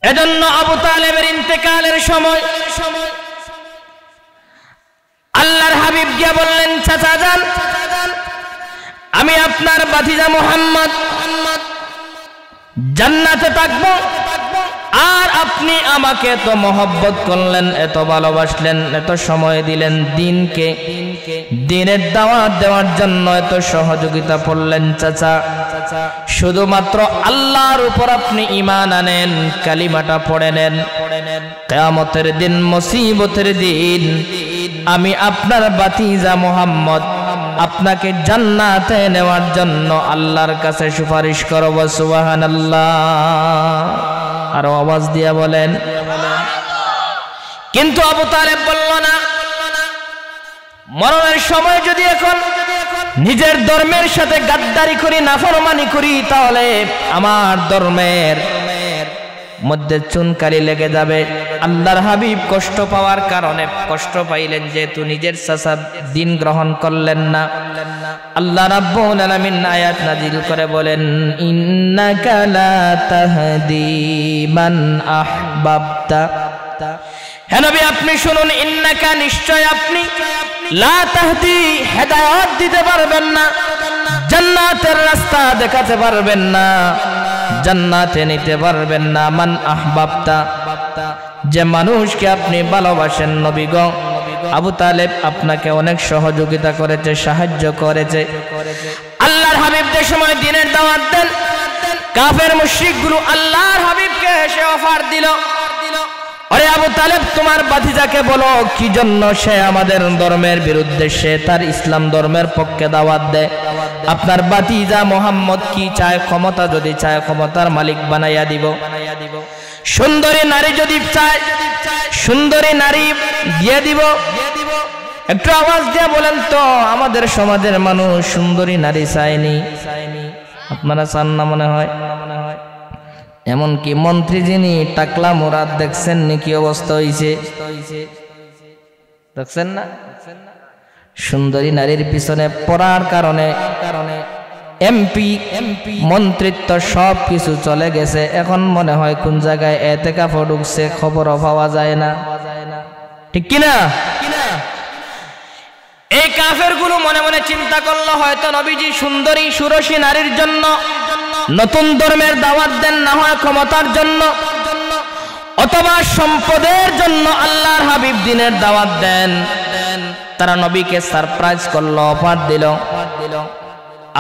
এজন্য আবু তালেবের ইন্তেকালের সময় আল্লাহর হাবিব গিয়ে বললেন, চাচা যান, আমি আপনার ভাতিজা মুহাম্মদ জান্নাতে থাকবো, আর আপনি আমাকে এত মহব্বত করলেন, এত ভালোবাসলেন, এত সময় দিলেন, দিনের দাওয়াত দেওয়ার জন্য এত সহযোগিতা করলেন। চাচা, শুধুমাত্র আল্লাহর উপর আপনি ঈমান আনেন, কালিমাটা পড়ে নেন, কিয়ামতের দিন, মুসিবতের দিন আমি আপনার ভাতিজা মুহাম্মদ আপনাকে জান্নাতে নেওয়ার জন্য আল্লাহর কাছে সুপারিশ করব। সুবহানাল্লাহ। আর আওয়াজ দিয়া বলেন। কিন্তু আবু তালেব বলল না, মরণের সময় যদি এখন নিজের ধর্মের সাথে গাদ্দারি করি, নাফরমানি করি, তাহলে আমার ধর্মের মধ্যে চুনকালি লেগে যাবে। আল্লাহর হাবিব কষ্ট পাওয়ার কারণে কষ্ট পাইলেন, যেহেতু নিজের চাচা দিন গ্রহণ করলেন না। আল্লাহ রাব্বুল আলামিন আয়াত নাজিল করে বলেন, ইন্নাকা লা তাহদি মান আহবাবতা। হে নবী, আপনি শুনুন, ইন্নাকা, নিশ্চয় আপনি, লা তাহদি, হেদায়েত দিতে পারবেন না, জান্নাতের রাস্তা দেখাতে পারবেন না, জান্নাতে নিতে পারবেন না, মান আহবাবতা, যে মানুষকে আপনি ভালোবাসেন। নবী গো, আবু তালেব আপনাকে অনেক সহযোগিতা করেছে, সাহায্য করেছে। আল্লাহর হাবিব যে সময় দিনের দাওয়াত দেন, কাফের মুশরিকগুলো আল্লাহর হাবিবকে এসে অফার দিল, আরে আবু তালেব, তোমার ভাতিজাকে বলো কি জন্য সে আমাদের ধর্মের বিরুদ্ধে, সে তার ইসলাম ধর্মের পক্ষে দাওয়াত দেয়। আপনার ভাতিজা মুহাম্মদ কি চায়? ক্ষমতা যদি চায়, ক্ষমতার মালিক বানাইয়া দিব। সুন্দরী নারী যদি চায়, সুন্দরী নারী দিয়ে দিব। একটু আওয়াজ দিয়ে বলেন তো, আমাদের সমাজের মানুষ সুন্দরী নারী চায়নি? আপনারা চান না মনে হয়। এমনকি মন্ত্রী যিনি টাকলা মুরাদ, দেখছেন নি কি অবস্থা হয়েছে? দেখছেন না? সুন্দরী নারীর পিছনে পড়ার কারণে এমপি মন্ত্রিত্ব সব কিছু চলে গেছে। এখন মনে হয় কোন জায়গায় এতেকাফ ঢুকছে, খবরও পাওয়া যায় না, ঠিক কিনা? এই কাফের গুলো মনে মনে চিন্তা করলো, হয়তো নবীজি সুন্দরী সুরসী নারীর জন্য নতুন ধর্মের দাওয়াত দেন, না হয় ক্ষমতার জন্য অথবা সম্পদের জন্য আল্লাহর হাবিব দিনের দাওয়াত দেন। তারা নবীকে সারপ্রাইজ করলো, অফার দিল।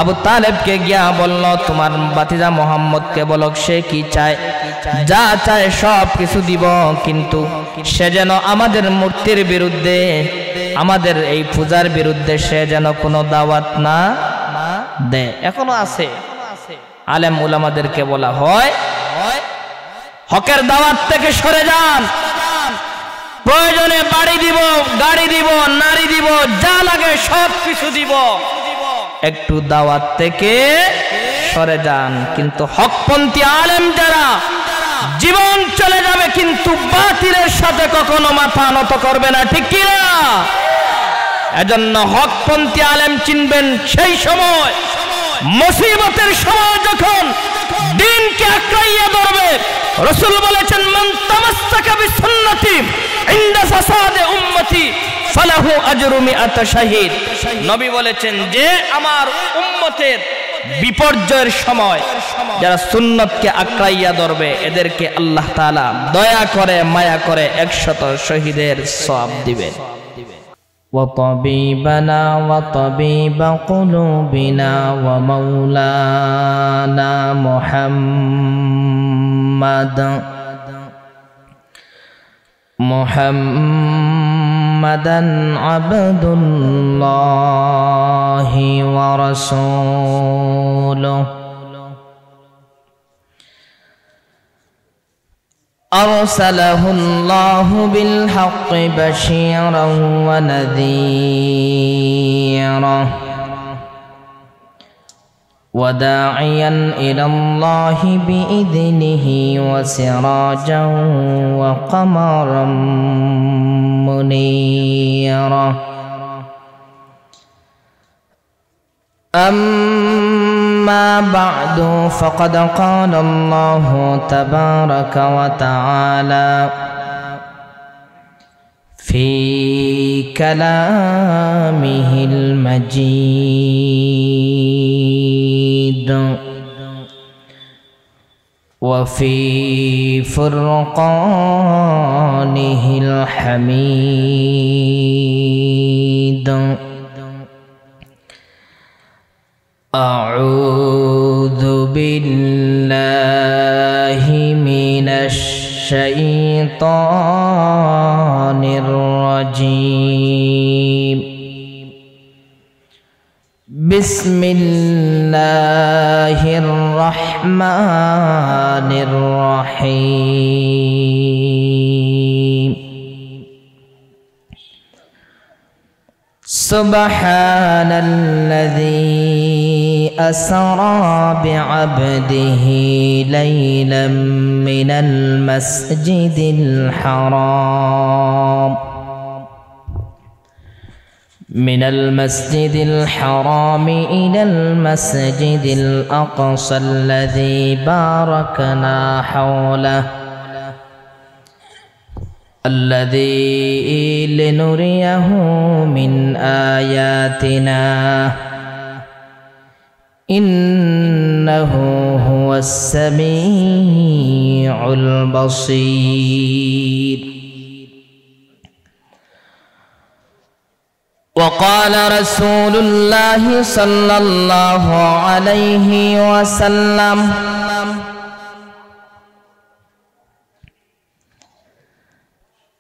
আবু তালেবকে গিয়া বলল, তোমার ভাতিজা মুহাম্মদকে বলো সে কি চায়, যা চায় সব কিছু দিব, কিন্তু সে যেন আমাদের মূর্তির বিরুদ্ধে, আমাদের এই পূজার বিরুদ্ধে সে যেন কোনো দাওয়াত না দেয়। এখনো আছে, আলেম উলামাদেরকে বলা হয় হকের দাওয়াত থেকে সরে যান, প্রয়োজনে বাড়ি দিব, গাড়ি দিব, নারী দিব, যা লাগে সব কিছু দিব, একটু দাওয়াত থেকে সরে যান। কিন্তু হকপন্থী আলেম যারা, জীবন চলে যাবে কিন্তু বাতিলের সাথে কখনো মাথা নত করবে না, ঠিক কি না? এজন্য হকপন্থী আলেম চিনবেন সেই সময়, মুসিবতের সময় যখন দ্বীনকে আঁকড়াইয়া ধরবে। রাসূল বলেছেন, মান তামাসসাকা বিসুন্নতি ইনদা ফাসাদে উম্মতি ফালাহু আজরু মিআতা শাহীদ। নবী বলেছেন যে আমার উম্মতের বিপর্যয়ের সময় যারা সুন্নতকে আঁকড়াইয়া ধরবে, এদেরকে আল্লাহ তাআলা দয়া করে, মায়া করে 100 শহীদের সওয়াব দিবেন। وطبيبنا وطبيب قلوبنا ومولانا محمدا عبد الله ورسوله أرسله الله بالحق بشيرا ونذيرا وداعيا إلى الله بإذنه وسراجا وقمرا منيرا أما بعد فقد قال الله تبارك وتعالى في كلامه المجيد وفي فرقانه الحميد أعوذ بالله من الشيطان الرجيم بسم الله الرحمن الرحيم سبحان الذي أسرى بعبده ليلا من المسجد الحرام إلى المسجد الأقصى الذي باركنا حوله الذي لنريه من آياتنا إنه هو السميع البصير. وقال رسول الله صلى الله عليه وسلم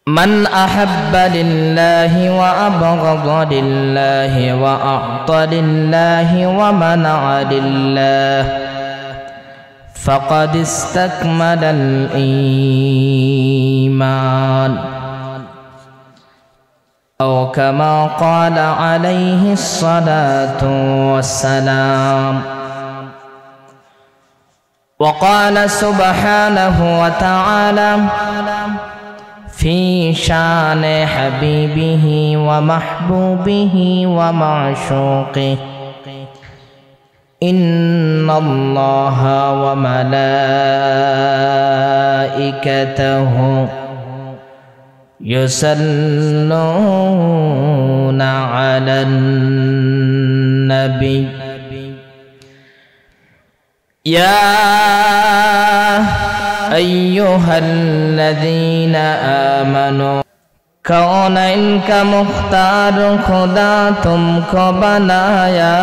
من أحب لله وأبغض لله وأعطى لله ومنع لله فقد استكمل الإيمان أو كما قال عليه الصلاة والسلام. وقال سبحانه وتعالى في شان حبيبه ومحبوبه ومعشوقه إن الله وملائكته يصلون على النبي يا أيها الذين آمنوا कौन इनका मुख्तार खुदा तुमको बनाया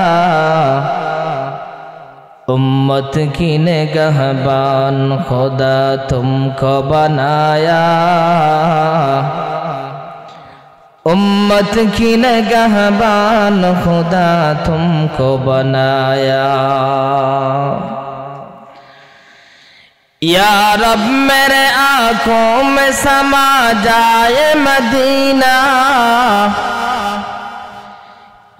उम्मत की निगहबान खुदा तुमको बनाया उम्मत की निगहबान खुदा तुमको बनाया या रब मेरे आँखों में समा जाए मदीना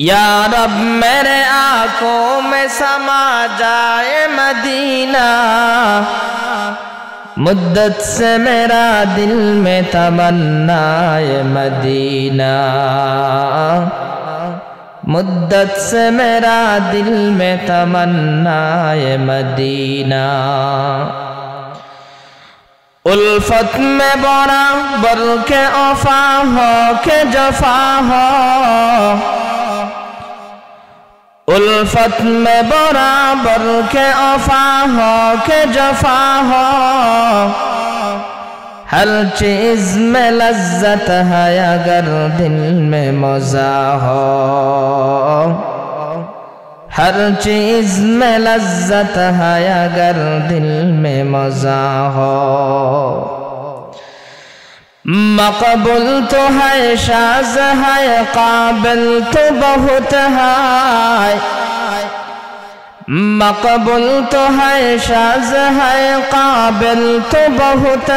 या रब मेरे आँखों में समा जाए मदीना मुद्दत से मेरा दिल में तमन्नाए मदीना मुद्दत से मेरा दिल में तमन्नाए मदीना उल्फत में बराबर के औफा हो के जफा हो उल्फत में बराबर के औफा हो के जफा हो हर चीज में लज्जत है अगर दिल में मज़ा हो हर चीज में लज्जत है अगर दिल में मज़ा हो मकबूल तो है शाज़ है काबिल तो बहुत है मकबूल तो है शाज़ है काबिल तो बहुत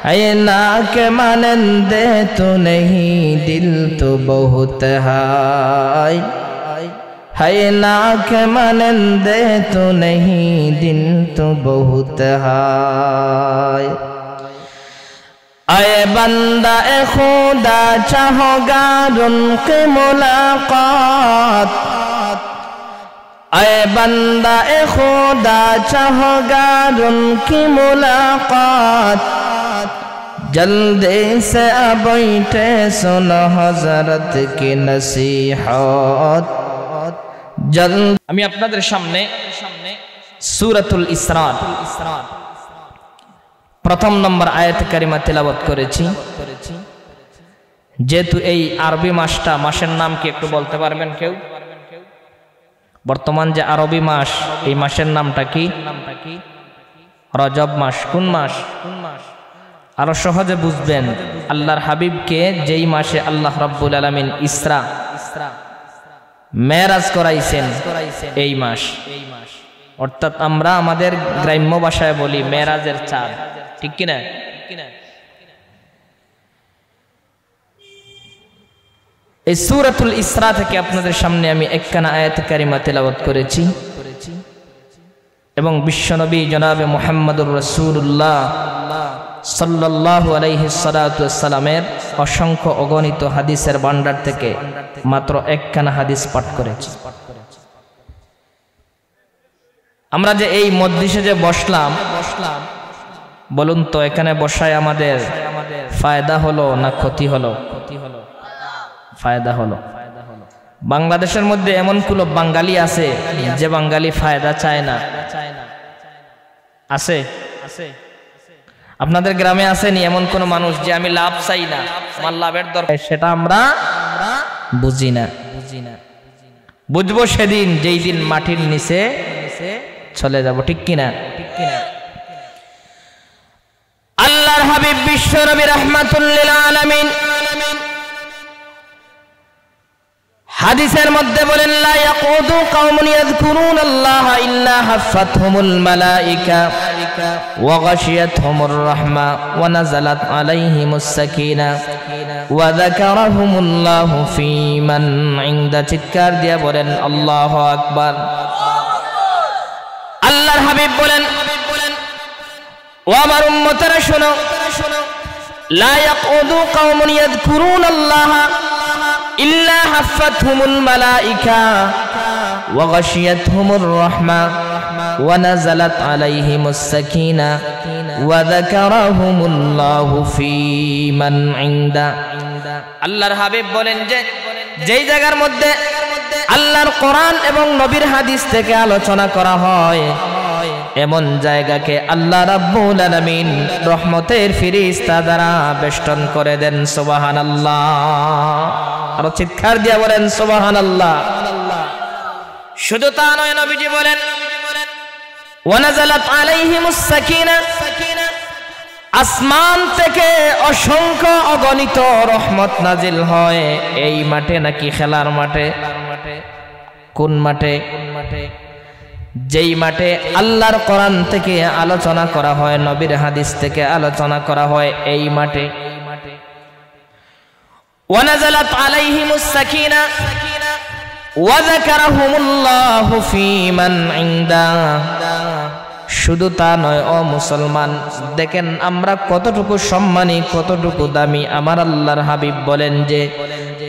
है ना के मानंदे तो नहीं दिल तो बहुत है ना के मानंदे तो नहीं दिल तो बहुत है आए बंदा ए खुदा चाहोगा उनकी मुलाकात ऐ बंदा ए खुदा चाहगार उनकी मुलाकात जल्दी से बैठे सुनो हजरत की नसीहत जल्द। আমি আপনাদের সামনে সূরাতুল ইসরা প্রথম নম্বর আয়াত কারিমা তেলাওয়াত করেছি। যেহেতু এই আরবি মাসটা, মাসের নাম কি একটু বলতে পারবেন কেউ? বর্তমান যে আরবি মাস, এই মাসের নামটা কি? রজব মাস। কোন মাস? আরো সহজে বুঝবেন, আল্লাহর হাবিবকে যেই মাসে আল্লাহ রাব্বুল আলামিন ইসরা মেরাজ করাইছেন এই মাস। অর্থাৎ আমরা আমাদের গ্রাম্য ভাষায় বলি মেরাজের চাঁদ, ঠিক কিনা? এই সূরাতুল ইসরা থেকে আপনাদের সামনে আমি একখানা আয়াত কারিমা তেলাওয়াত করেছি এবং বিশ্বনবী জনাবে মুহাম্মদুর রাসূলুল্লাহ সাল্লাল্লাহু আলাইহি সাল্লামের অসংখ্য অগণিত হাদিসের ভান্ডার থেকে মাত্র একখানা হাদিস পাঠ করেছি। আমরা যে এই মজলিসে যে বসলাম, বলুন তো এখানে বসায় আমাদের ফায়দা হলো না ক্ষতি হলো? ফায়দা হলো। বাংলাদেশের মধ্যে এমন কোন বাঙালি আছে যে বাঙালি ফায়দা চায় না? আছে? আপনাদের গ্রামে আসেনি এমন কোন মানুষ যে আমি লাভ চাই না, আমার লাভের দরকার? সেটা আমরা বুঝি না। বুঝবো সেদিন যেই দিন মাটির নিচে চলে যাব, ঠিক কিনা? আল্লাহর হাবিব বিশ্ব নবী রাহমাতুল লিল আলামিন হাদিসের মধ্যে বলেন, লা ইয়াকুদু কওমুন ইয়াযকুরুনাল্লাহা ইল্লা হাফাতহুমুল মালাইকা ওয়া গাশিয়াতহুমুর রাহমা ওয়া নাযালাত আলাইহিমুস সাকিনা ওয়া যাকারাহুমুল্লাহু ফী মান ইনদা। চিৎকার দিয়ে বলেন আল্লাহু আকবার। আল্লাহর হাবিব বলেন, ও আমার উম্মতেরা শোনো, লা ইয়াকুদু কওমুন ইয়াযকুরুনাল্লাহা ইল্লা হাফাতহুমুল মালাইকা ওয়া গাশিয়াতহুমুর রাহমা ওয়া নাযালাত আলাইহিমুস সাকিনা ওয়া যাকারাহুমুল্লাহু ফী মান ইনদা। আল্লাহর হাবিব বলেন যে যেই জায়গার মধ্যে আল্লাহর কোরআন এবং নবীর হাদিস থেকে আলোচনা করা হয়, এমন জায়গাকে আল্লাহ রাব্বুল আলামিন রহমতের ফেরেশতা দ্বারা বেষ্টন করে দেন। সুবহানাল্লাহ। আর চিৎকার দিয়ে বলেন সুবহানাল্লাহ। শুধু তা নয়, নবীজি বলেন ওয়া নাযালাত আলাইহিমুস সাকিনা, আসমান থেকে অসংখ্য অগণিত রহমত নাজিল হয়। এই মাঠে নাকি খেলার মাঠে? কোন মাঠে? যেই মাঠে আল্লাহর কোরআন থেকে আলোচনা করা হয়, নবীর হাদিস থেকে আলোচনা করা হয়, এই মাঠে। ওয়া নাযালাত আলাইহিমুস সাকিনা ওয়া যাকারাহুমুল্লাহু ফী মান ইনদা। শুধু তা নয়, ও মুসলমান, দেখেন আমরা কতটুকু সম্মানী, কতটুকু দামি। আমার আল্লাহর হাবিব বলেন যে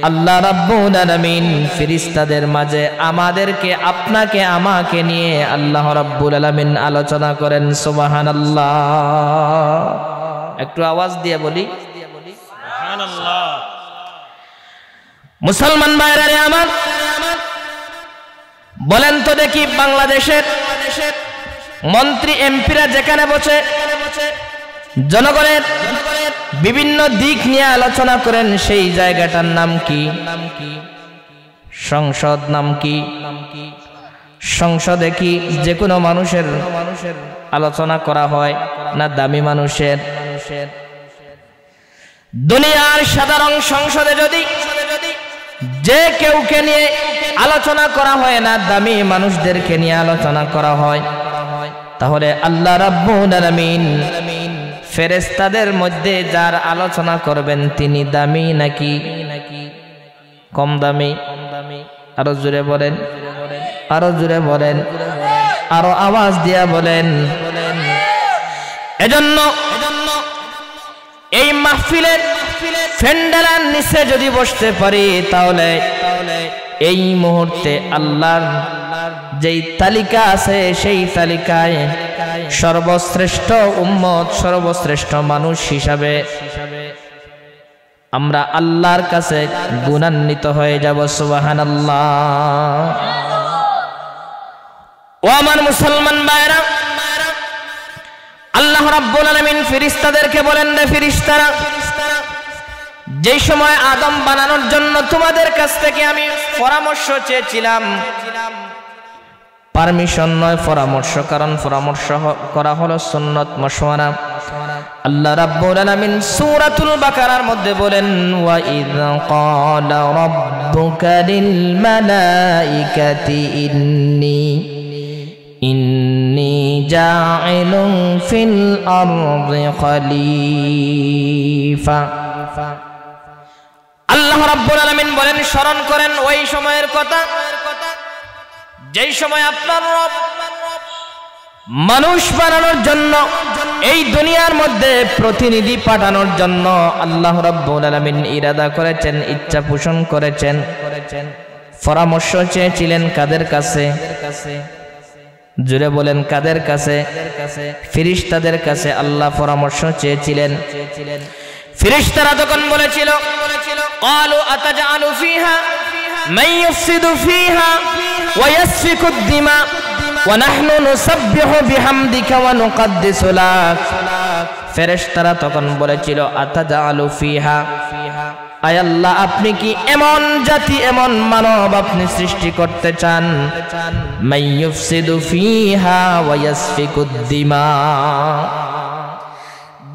আল্লাহ রাব্বুল আলামিন ফেরেশতাদের মাঝে আমাদেরকে, আপনাকে, আমাকে নিয়ে আল্লাহ রাব্বুল আলামিন আলোচনা করেন। সুবহানাল্লাহ। একটু আওয়াজ দিয়ে বলি সুবহানাল্লাহ। মুসলমান ভাইরা আমার, বলেন তো দেখি বাংলাদেশের মন্ত্রী এমপিরা যেখানে বসে জনগণের বিভিন্ন দিক নিয়ে আলোচনা করেন, সেই জায়গাটার নাম কি? সংসদ। নাম কি? সংসদে কি যে কোনো মানুষের আলোচনা করা হয় না দামি মানুষের? দুনিয়ার সাধারণ সংসদে যদি যে কেউকে নিয়ে আলোচনা করা হয় না দামি মানুষদেরকে নিয়ে আলোচনা করা হয়, তাহলে আল্লাহ রাব্বুল আলামিন ফেরেশতাদের মধ্যে যার আলোচনা করবেন তিনি দামি নাকি কম দামি? আরো জোরে বলেন, আরো জোরে বলেন, আরো আওয়াজ দিয়া বলেন। এজন্য এই মাহফিলের ফেন্ডালার নিচে যদি বসতে পারি তাহলে এই মুহূর্তে আল্লাহর যেই তালিকা আছে সেই তালিকায় সর্বশ্রেষ্ঠ উম্মত, সর্বশ্রেষ্ঠ মানুষ হিসাবে আমরা আল্লাহর কাছে গুণান্বিত হয়ে যাব। সুবহানাল্লাহ। ও আমার মুসলমান ভাইরা, আল্লাহ রাব্বুল আলামিন ফেরেশতাদেরকে বলেন, রে ফেরেশতারা, যেই সময় আদম বানানোর জন্য তোমাদের কাছ থেকে আমি পরামর্শ চেয়েছিলাম, পারমিশন নয় পরামর্শ, কারণ পরামর্শ করা হলো সুন্নত মশওয়ারা। আল্লাহ রাব্বুল আলামিন সূরাতুল বাকারার মধ্যে বলেন, ওয়া ইয ক্বালা রাব্বুকা লিল মালাইকাতি ইন্নী জাইলুন ফিল আরদি খলিফা। আল্লাহ রাব্বুল আলামিন বলেন, স্মরণ করেন ওই সময়ের কথা যেই সময় আপনার রব মানুষ বানানোর জন্য, এই দুনিয়ার মধ্যে প্রতিনিধি পাঠানোর জন্য আল্লাহ রাব্বুল আলামিন ইরাদা করেছেন, ইচ্ছা পোষণ করেছেন, পরামর্শ চেয়েছিলেন কাদের কাছে? জুড়ে বলেন কাদের কাছে? ফেরেশতাদের কাছে আল্লাহ পরামর্শ চেয়েছিলেন। ফেরেশতারা তখন বলেছিল, ক্বালু আতাজআলু ফিহা মান ইফসিদু ফিহা ওয়া ইয়াসফিকুদ দিমা ওয়া নাহনু নুসাব্বিহু বিহামদিকা ওয়া নুকদ্দিসু লাক। ফেরেশতারা তখন বলেছিল, আতাজআলু ফিহা, আয় আল্লাহ, আপনি কি এমন জাতি, এমন মানব আপনি সৃষ্টি করতে চান, মান ইফসিদু ফিহা ওয়া ইয়াসফিকুদ দিমা,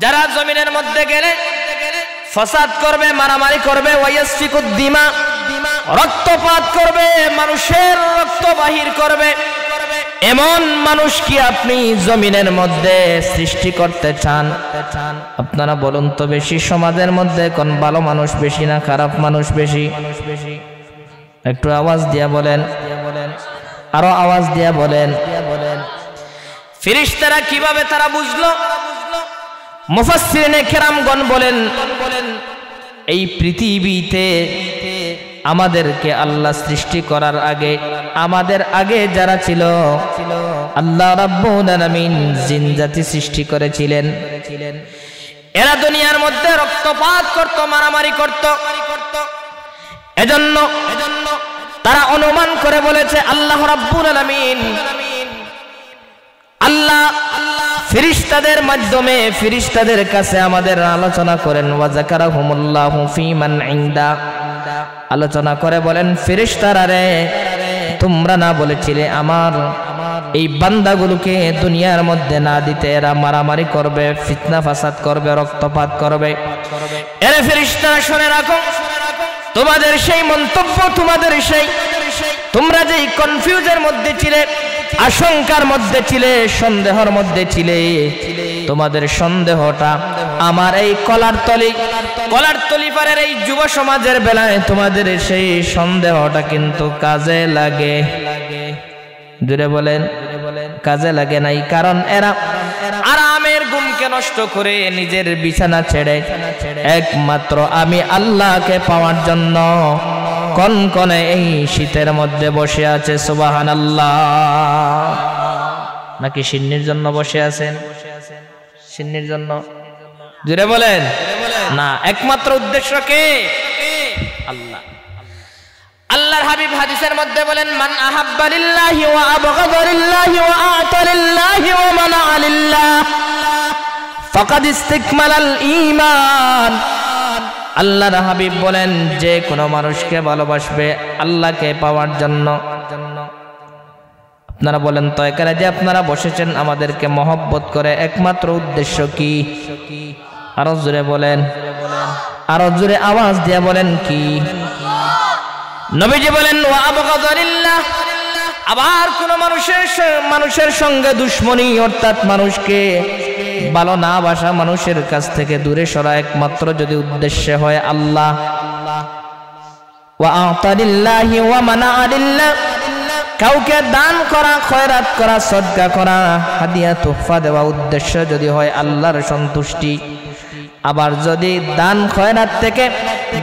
যারা জমিনের মধ্যে গেলে ফাসাদ করবে, মারামারি করবে, ওয়া ইয়াসফিকুদ দিমা, রক্তপাত করবে, মানুষের রক্ত বাহির করবে, এমন মানুষ কি আপনি জমিনের মধ্যে সৃষ্টি করতে চান? আপনারা বলুন তো, বেশি সমাজের মধ্যে কোন ভালো মানুষ বেশি না খারাপ মানুষ বেশি? একটু আওয়াজ দিয়া বলেন, আরো আওয়াজ দিয়া বলেন। ফেরেশতারা কিভাবে তারা বুঝলো? মুফাসসিরিনে কেরামগণ বলেন, এই পৃথিবীতে আমাদেরকে আল্লাহ সৃষ্টি করার আগে, আমাদের আগে যারা ছিল, আল্লাহ রাব্বুল আলামিন জিন জাতি সৃষ্টি করেছিলেন। এরা দুনিয়ার মধ্যে রক্তপাত করত, মারামারি করত। এজন্য তারা অনুমান করে বলেছে, আল্লাহ রাব্বুল আলামিন, আল্লাহ ফেরেশতাদের মাধ্যমে ফেরেশতাদের কাছে আমাদের আলোচনা করেন, ওয়া যাকারাহুমুল্লাহু ফীমান ইনদা, আলোচনা করে বলেন, ফেরেশতারা রে, তোমরা না বলেছিলে আমার এই বান্দাগুলোকে দুনিয়ার মধ্যে না দিতে, এরা মারামারি করবে, ফিতনা ফাসাদ করবে, রক্তপাত করবে। এরে ফেরেশতারা শুনে রাখো, তোমাদের সেই মন্তব্য, তোমাদের সেই, তোমরা যেই কনফিউজের মধ্যে ছিলে, আশঙ্কার মধ্যে ছিলে, সন্দেহের মধ্যে ছিলে, তোমাদের সন্দেহটা আমার এই কলার তলি পারের এই যুব সমাজের বেলায় তোমাদের সেই সন্দেহটা কিন্তু কাজে লাগে। জুড়ে বলেন, কাজে লাগে নাই। কারণ এরা আরামের ঘুমকে নষ্ট করে নিজের বিছানা ছেড়ে একমাত্র আমি আল্লাহকে পাওয়ার জন্য কনকনে এই শীতের মধ্যে বসে আছে। সুবহানাল্লাহ। নাকি সিন্নির জন্য বসে আছেন? সিন্নির জন্য? জুড়ে বলেন না, একমাত্র উদ্দেশ্য কে? আল্লাহ। আল্লাহর হাবিব হাদিসের মধ্যে বলেন, মান আহাব্বা লিল্লাহি ওয়া আবগাদা লিল্লাহি ওয়া আতা লিল্লাহি ওয়া মানা লিল্লাহ ফাকাদ ইসতিকমালাল ঈমান। আল্লাহর হাবিব বলেন, যে কোনো মানুষকে ভালোবাসবে আল্লাহকে পাওয়ার জন্য। আপনারা বলেন তো, এখানে যে আপনারা বসেছেন আমাদেরকে মহব্বত করে, একমাত্র উদ্দেশ্য কি? আরো জোরে বলেন, আরো জোরে আওয়াজ দিয়ে বলেন কি? নবীজি বলেন, ওয়া আবগাদা লিল্লাহ। আবার কোন মানুষের সঙ্গে দুশমনী, অর্থাৎ মানুষকে ভালো না বাসা, মানুষের কাছ থেকে দূরে সরা, একমাত্র যদি উদ্দেশ্য হয় আল্লাহ। ওয়া আতা লিল্লাহি ওয়া মানা লিল্লাহ, কাউকে দান করা, খয়রাত করা, সদকা করা, হাদিয়া তোহফা দেওয়া উদ্দেশ্য যদি হয় আল্লাহর সন্তুষ্টি। আবার যদি দান খয়রাত থেকে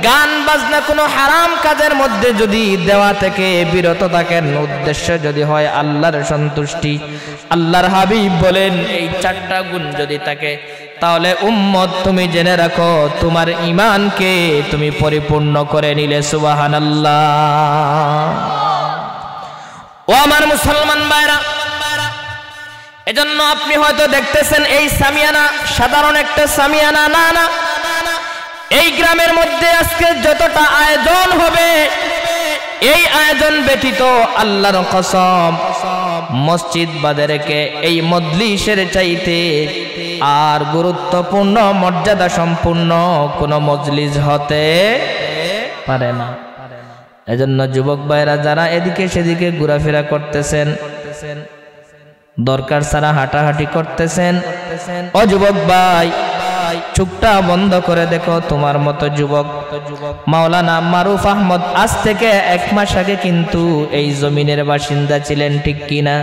গান বাজনা কোনো হারাম কাজের মধ্যে যদি দেওয়া থেকে বিরত থাকেন, উদ্দেশ্য যদি হয় আল্লাহর সন্তুষ্টি, আল্লাহর হাবিব বলেন এই চারটা গুণ যদি থাকে, তাহলে উম্মত তুমি জেনে রাখো তোমার ঈমানকে তুমি পরিপূর্ণ করে নিলে। সুবহানাল্লাহ। ও আমার মুসলমান ভাইরা, এজন্য আপনি হয়তো দেখতেছেন এই সামিয়ানা সাধারণ একটা সামিয়ানা না, না, এই গ্রামের মধ্যে আজকে যতটা আয়োজন হবে, এই আয়োজন ব্যতীত আল্লাহর কসম মসজিদ বাদে রেখে এই মজলিসের চাইতে আর গুরুত্বপূর্ণ মর্যাদা সম্পূর্ণ কোনো মজলিস হতে পারে না। এজন্য যুবক ভাইরা যারা এদিকে সেদিকে ঘোরাফেরা করতেছেন, দরকার ছাড়া হাঁটাহাঁটি করতেছেন, ও যুবক ভাই চোখটা বন্ধ করে দেখো, তোমার মতো যুবক মাওলানা মারুফ আহমদ আজ থেকে 1 মাস আগে কিন্তু এই জমিনের বাসিন্দা ছিলেন, ঠিক কিনা?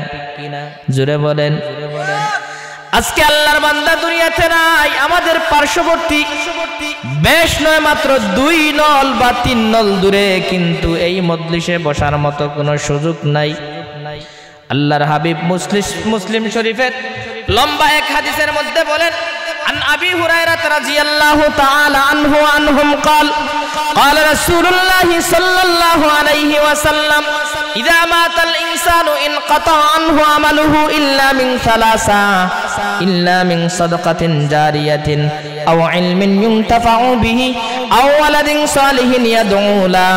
জোরে বলেন। আজকে আল্লাহর বান্দা দুনিয়াতে নাই। আমাদের পার্শ্ববর্তী বেশ নয় মাত্র 2 নল বা 3 নল দূরে কিন্তু এই মজলিসে বসার মতো কোনো সুযোগ নাই। আল্লাহর হাবিব মুসলিম শরীফের লম্বা এক হাদিসের মধ্যে বলেন, عن أبي هريرة رضي الله تعالى عنه وعنهم قال قال رسول الله صلى الله عليه وسلم إذا مات الإنسان انقطع عنه عمله إلا من 3 إلا من صدقة جارية أو علم ينتفع به أو ولد صالح يدعو له।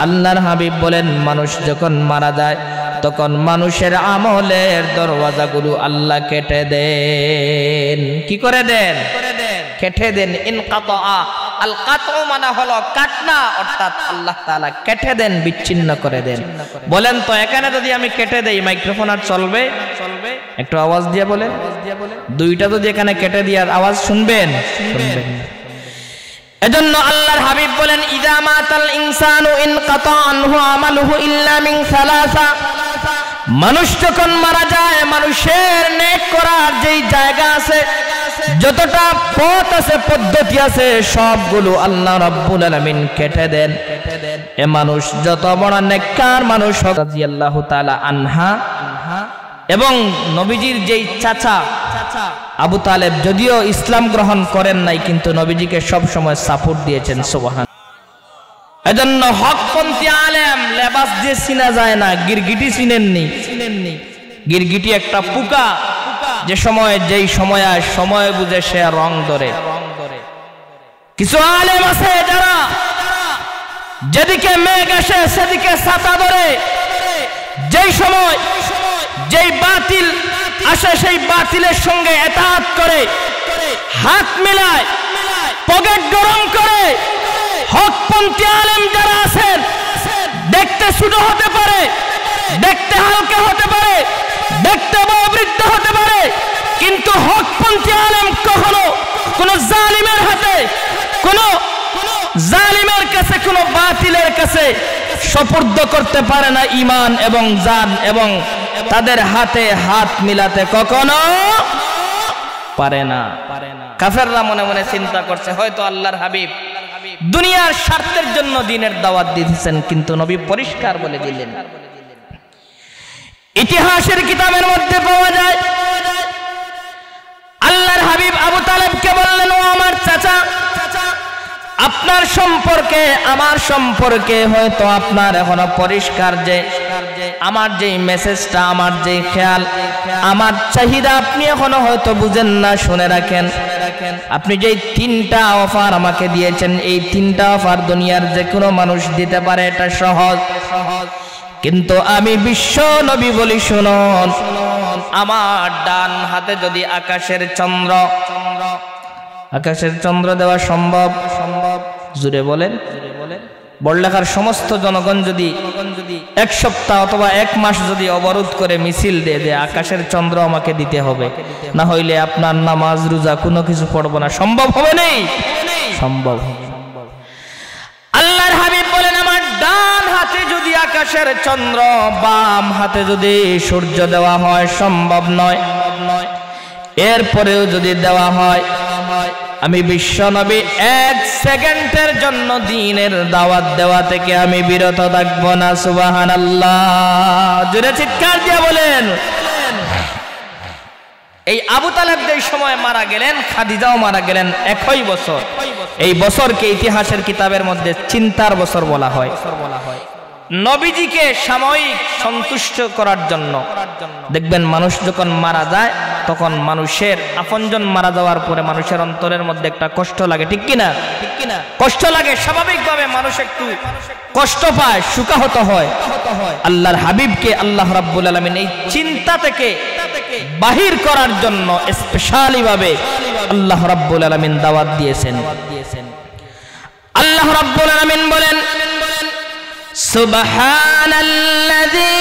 আল্লাহর হাবিব বলেন, মানুষ যখন মারা যায় তখন মানুষের আমলের দরওয়াজাগুলো আল্লাহ কেটে দেন। কি করে দেন? কেটে দেন। ইনকাতা, আল কাতউ মানে হলো কাটনা, অর্থাৎ আল্লাহ তাআলা কেটে দেন, বিচ্ছিন্ন করে দেন। বলেন তো এখানে যদি আমি কেটে দেই মাইক্রোফোন আর চলবে? একটু আওয়াজ দিয়ে বলেন। 2টা যদি এখানে কেটে দিয়ার আওয়াজ শুনবেন? শুনবেন না। এজন্য আল্লাহর হাবিব বলেন, ইযা মাতাল ইনসানু ইনকাতা আনহু আমালুহু ইল্লা মিন 3। মানুষ যখন মারা যায়, মানুষের নেক করার যেই জায়গা আছে, যতটা পথ আছে, পদ্ধতি আছে, সবগুলো আল্লাহ রাব্বুল আলামিন কেটে দেন। এ মানুষ যত বড় নেককার মানুষ হোক, রাদিয়াল্লাহু তাআলা আনহা এবং নবীজির যেই চাচা আবু তালেব যদিও ইসলাম গ্রহণ করেন নাই, কিন্তু নবীজিকে সব সময় সাপোর্ট দিয়েছেন। সুবহান। এজন্য হকপন্থী আলেম লেবাস দিয়ে চিনা যায় না। গিরগিটি চিনেননি? গিরগিটি একটা পোকা, যে সময় যেই সময় আর সময় বুঝে সে রং ধরে। কিছু আলেম আছে যারা যেদিকে মেঘ আসে সেদিকে ছাতা ধরে, যেই সময় যেই বাতিল আসে সেই বাতিলের সঙ্গে এতাত করে, হাত মিলায়, পকেট গরম করে। হকপন্থী আলেম যারা আছেন, দেখতে ছোট হতে পারে, দেখতে হালকা হতে পারে, দেখতে বয়োবৃদ্ধ হতে পারে, কিন্তু হকপন্থী আলেম কখনো কোন জালিমের হাতে, কোন জালিমের কাছে, কোন বাতিলের কাছে সুপর্দ করতে পারে না ঈমান এবং জান, এবং তাদের হাতে হাত মিলাতে কখনো পারে না। কাফেররা মনে মনে চিন্তা করছে হয়তো আল্লাহর হাবিব দুনিয়ার স্বার্থের জন্য দ্বীনের দাওয়াত দিতেছেন, কিন্তু নবী পরিষ্কার বলে দিলেন। ইতিহাসের কিতাবের মধ্যে পাওয়া যায়, আল্লাহর হাবিব আবু তালেবকে বললেন, ও আমার চাচা, আপনার সম্পর্কে আমার সম্পর্কে হয়তো আপনার এখনো পরিষ্কার যে আমার যেই মেসেজটা, আমার যেই খেয়াল, আমার চাহিদা আপনি এখনো হয়তো বুঝেন না। শুনে রাখেন, আপনি যেই 3টা অফার আমাকে দিয়েছেন, এই 3টা অফার দুনিয়ার যে কোনো মানুষ দিতে পারে, এটা সহজ। কিন্তু আমি বিশ্ব নবী বলি, শুনুন, আমার ডান হাতে যদি আকাশের চন্দ্র দেওয়া সম্ভব, জুড়ে বলেন, বড়লেখার সমস্ত জনগণ যদি 1 সপ্তাহ অথবা 1 মাস যদি অবরোধ করে মিছিল দিয়ে দেয়, আকাশের চন্দ্র আমাকে দিতে হবে, না হইলে আপনার নামাজ রোজা কোনো কিছু পড়বো না। সম্ভব হবে? নেই, সম্ভব হবে। আল্লাহর হাবিব বলেন, আমার ডান হাতে যদি আকাশের চন্দ্র, বাম হাতে যদি সূর্য দেওয়া হয়, সম্ভব নয়। এরপরেও যদি দেওয়া হয়, আমি বিশ্ব নবী এক সেকেন্ডের জন্য দ্বীনের দাওয়াত দেওয়া থেকে আমি বিরত থাকব না। সুবহানাল্লাহ, জোরে চিৎকার দিয়ে বলেন। এই আবু তালেব যেই সময় মারা গেলেন, খাদিজাও মারা গেলেন একই বছর। এই বছরকে ইতিহাসের কিতাবের মধ্যে চিন্তার বছর বলা হয়। নবীজিকে সাময়িক সন্তুষ্ট করার জন্য। দেখবেন মানুষ যখন মারা যায় তখন মানুষের আপনজন মারা যাওয়ার পরে মানুষের অন্তরের মধ্যে একটা কষ্ট লাগে, ঠিক কিনা? কষ্ট লাগে, স্বাভাবিকভাবে মানুষ একটু কষ্ট পায়, শোকাহত হয়। আল্লাহর হাবিবকে আল্লাহ রাব্বুল আলামিন এই চিন্তা থেকে বাহির করার জন্য স্পেশালি ভাবে আল্লাহ রাব্বুল আলামিন দাওয়াত দিয়েছেন। আল্লাহ রাব্বুল আলামিন বলেন, সুবহানাল্লাযী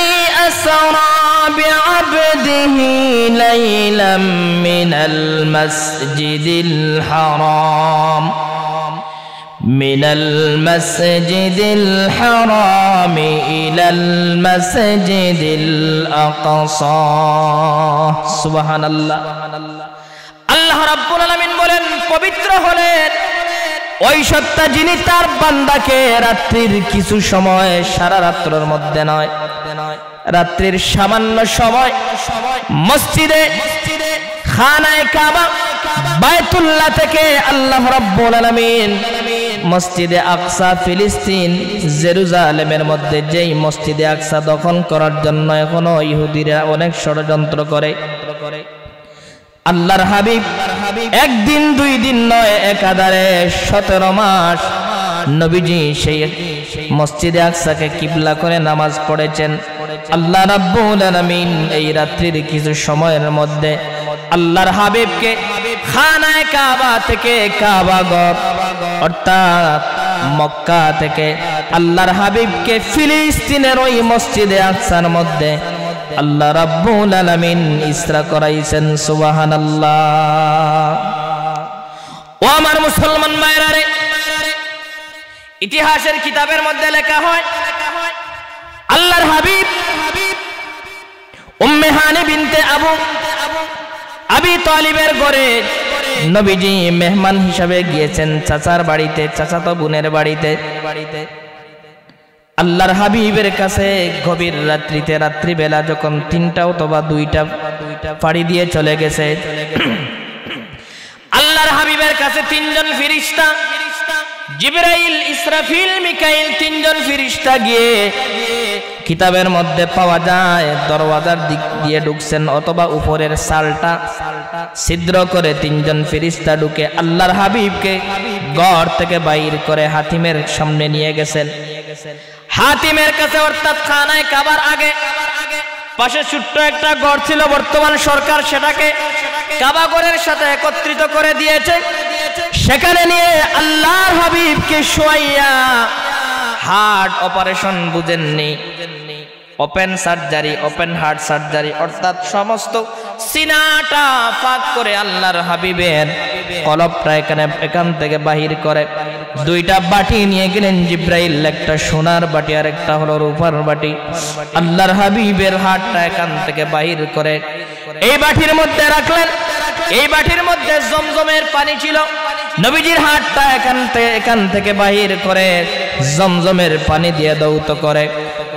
আসরা বিআবদিহি লাইলাম মিনাল মাসজিদিল হারাম মিনাল মাসজিদিল হারাম ইলাল মাসজিদিল আকসা। সুবহানাল্লাহ। আল্লাহ রাব্বুল আলামিন বলেন, পবিত্র হলেন ওই সত্তা যিনি তার বান্দাকে রাত্রির কিছু সময়, সারা রাত্রের মধ্যে নয়, রাত্রির সামান্য সময় মসজিদে খানায়ে কাবা বাইতুল্লাহ থেকে আল্লাহ রাব্বুল আলামিন মসজিদে আকসা ফিলিস্তিন জেরুজালেমের মধ্যে যেই মসজিদে আকসা দখল করার জন্য এখনো ইহুদিরা অনেক ষড়যন্ত্র করে। আল্লাহর হাবিব একদিন দুই দিন নয়, একাধারে 17 মাস নবীজি সেই মসজিদে আকসাকে কিবলা করে নামাজ পড়েছেন। আল্লাহ রাব্বুল আলামিন এই রাত্রির কিছু সময়ের মধ্যে আল্লাহর হাবিবকে খানায়ে কাবা থেকে, কাবা ঘর অর্থাৎ মক্কা থেকে আল্লাহর হাবিবকে ফিলিস্তিনের ওই মসজিদে আকসার মধ্যে আল্লাহ রাব্বুল আলামিন ইসরা করাইছেন। সুবহানাল্লাহ। ও আমার মুসলমান ভাইরা রে, ইতিহাসের কিতাবের মধ্যে লেখা হয় আল্লাহর হাবিব উম্মে হানি বিনতে আবি তালিবের ঘরে নবীজি মেহমান হিসাবে গিয়েছেন চাচার বাড়িতে, চাচাতো বোনের বাড়িতে। আল্লাহর হাবিবের কাছে গভীর রাত্রিতে, রাত্রিবেলা যখন 3টা অথবা 2টা পাড়ি দিয়ে চলে গেছে, আল্লাহর হাবিবের কাছে 3 জন ফেরেশতা, জিবরাইল, ইসরাফিল, মিকাইল, 3 জন ফেরেশতা গিয়ে কিতাবের মধ্যে পাওয়া যায় দরওয়াজার দিক দিয়ে ঢুকছেন অথবা উপরের সালটা ছিদ্র করে 3 জন ফেরেশতা ঢুকে আল্লাহর হাবিবকে ঘর থেকে বাইর করে হাতিমের সামনে নিয়ে গেছেন। হাতিমের কাছে অর্থাৎ খানায়ে কাবার আগে পাশে ছোট্ট একটা ঘর ছিল, বর্তমান সরকার সেটাকে কাবা ঘরের সাথে একত্রিত করে দিয়েছে। সেখানে নিয়ে আল্লাহর হাবিবকে শোয়াইয়া, হার্ট অপারেশন বুঝেননি, open surgery, open heart surgery অর্থাৎ সমস্ত সিনাটা ফাঁক করে আল্লাহর হাবিবের কলবটা এখান থেকে বাহির করে 2টা বাটি নিয়ে গেলেন জিব্রাইল, একটা সোনার বাটি আর একটা হলো রূপার বাটি। আল্লাহর হাবিবের হাতটা এখান থেকে বাহির করে এই বাটির মধ্যে রাখলেন। এই বাটির মধ্যে জমজমের পানি ছিল। নবীজির হাতটা এখান থেকে বাহির করে জমজমের পানি দিয়ে দৌত করে